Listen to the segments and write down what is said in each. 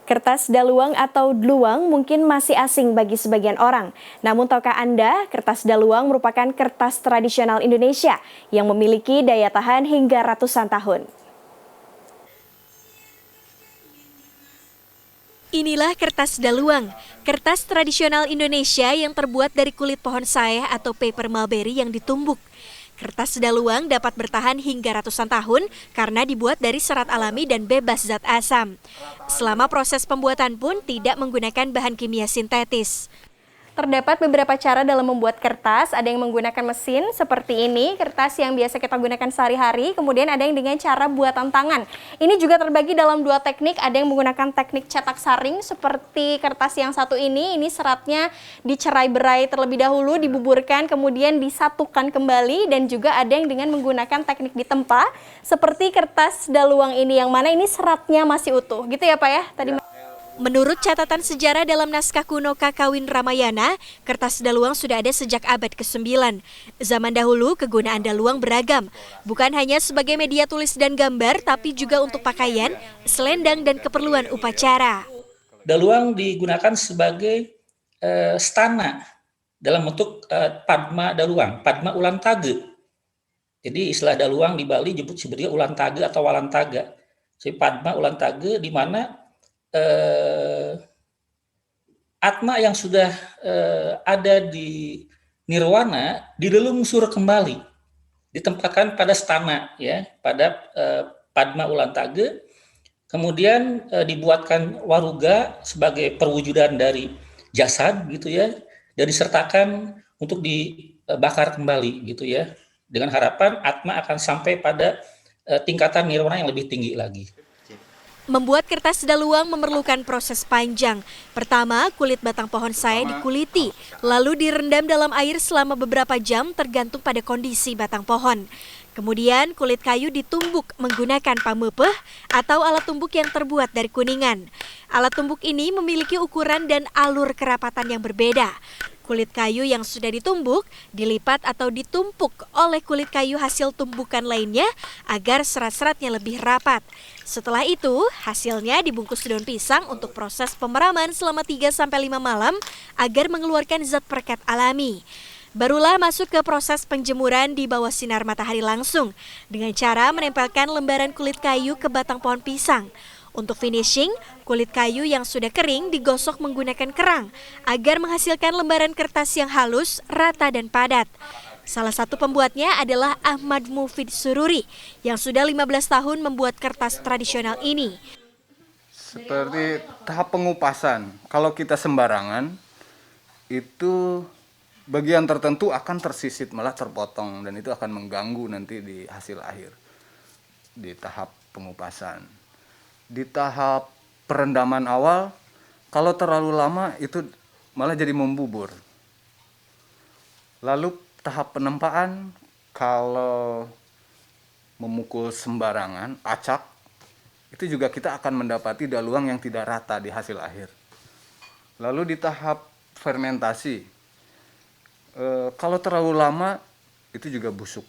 Kertas daluang atau dluwang mungkin masih asing bagi sebagian orang. Namun tahukah Anda, kertas daluang merupakan kertas tradisional Indonesia yang memiliki daya tahan hingga ratusan tahun. Inilah kertas daluang, kertas tradisional Indonesia yang terbuat dari kulit pohon saeh atau paper mulberry yang ditumbuk. Kertas daluang dapat bertahan hingga ratusan tahun karena dibuat dari serat alami dan bebas zat asam. Selama proses pembuatan pun tidak menggunakan bahan kimia sintetis. Terdapat beberapa cara dalam membuat kertas, ada yang menggunakan mesin seperti ini, kertas yang biasa kita gunakan sehari-hari, kemudian ada yang dengan cara buatan tangan. Ini juga terbagi dalam dua teknik, ada yang menggunakan teknik cetak saring seperti kertas yang satu ini seratnya dicerai-berai terlebih dahulu, dibuburkan, kemudian disatukan kembali, dan juga ada yang dengan menggunakan teknik ditempa seperti kertas daluang ini, yang mana ini seratnya masih utuh, gitu ya Pak ya? Menurut catatan sejarah dalam naskah kuno Kakawin Ramayana, kertas daluang sudah ada sejak abad ke-9. Zaman dahulu, kegunaan daluang beragam, bukan hanya sebagai media tulis dan gambar, tapi juga untuk pakaian, selendang, dan keperluan upacara. Daluang digunakan sebagai stana dalam bentuk padma daluang, padma ulantage. Jadi istilah daluang di Bali disebut sebagai ulantage atau walantaga. Jadi padma ulantage di mana Atma yang sudah ada di nirwana dilelungsur kembali, ditempatkan pada stana, ya, pada padma ulantage, kemudian dibuatkan waruga sebagai perwujudan dari jasad, gitu ya, dan disertakan untuk dibakar kembali, gitu ya, dengan harapan Atma akan sampai pada tingkatan nirwana yang lebih tinggi lagi. Membuat kertas daluang memerlukan proses panjang. Pertama, kulit batang pohon saeh dikuliti, lalu direndam dalam air selama beberapa jam tergantung pada kondisi batang pohon. Kemudian kulit kayu ditumbuk menggunakan pamepeh atau alat tumbuk yang terbuat dari kuningan. Alat tumbuk ini memiliki ukuran dan alur kerapatan yang berbeda. Kulit kayu yang sudah ditumbuk dilipat atau ditumpuk oleh kulit kayu hasil tumbukan lainnya agar serat-seratnya lebih rapat. Setelah itu, hasilnya dibungkus daun pisang untuk proses pemeraman selama 3-5 malam agar mengeluarkan zat perekat alami. Barulah masuk ke proses penjemuran di bawah sinar matahari langsung dengan cara menempelkan lembaran kulit kayu ke batang pohon pisang. Untuk finishing, kulit kayu yang sudah kering digosok menggunakan kerang agar menghasilkan lembaran kertas yang halus, rata, dan padat. Salah satu pembuatnya adalah Ahmad Mufid Sururi yang sudah 15 tahun membuat kertas tradisional ini. Seperti tahap pengupasan, kalau kita sembarangan, itu bagian tertentu akan tersisit, malah terpotong, dan itu akan mengganggu nanti di hasil akhir, di tahap pengupasan. Di tahap perendaman awal, kalau terlalu lama itu malah jadi membubur. Lalu tahap penempaan, kalau memukul sembarangan, acak, itu juga kita akan mendapati daluang yang tidak rata di hasil akhir. Lalu di tahap fermentasi, kalau terlalu lama itu juga busuk,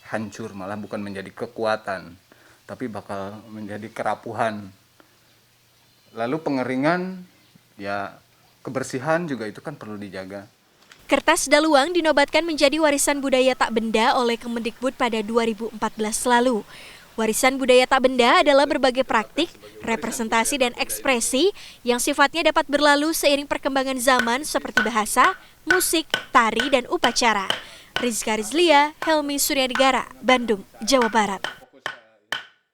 hancur, malah bukan menjadi kekuatan, tapi bakal menjadi kerapuhan. Lalu pengeringan, ya kebersihan juga itu kan perlu dijaga. Kertas daluang dinobatkan menjadi warisan budaya tak benda oleh Kemendikbud pada 2014 lalu. Warisan budaya tak benda adalah berbagai praktik, representasi, dan ekspresi yang sifatnya dapat berlalu seiring perkembangan zaman seperti bahasa, musik, tari, dan upacara. Rizka Rizlia, Helmi Suryanegara, Bandung, Jawa Barat.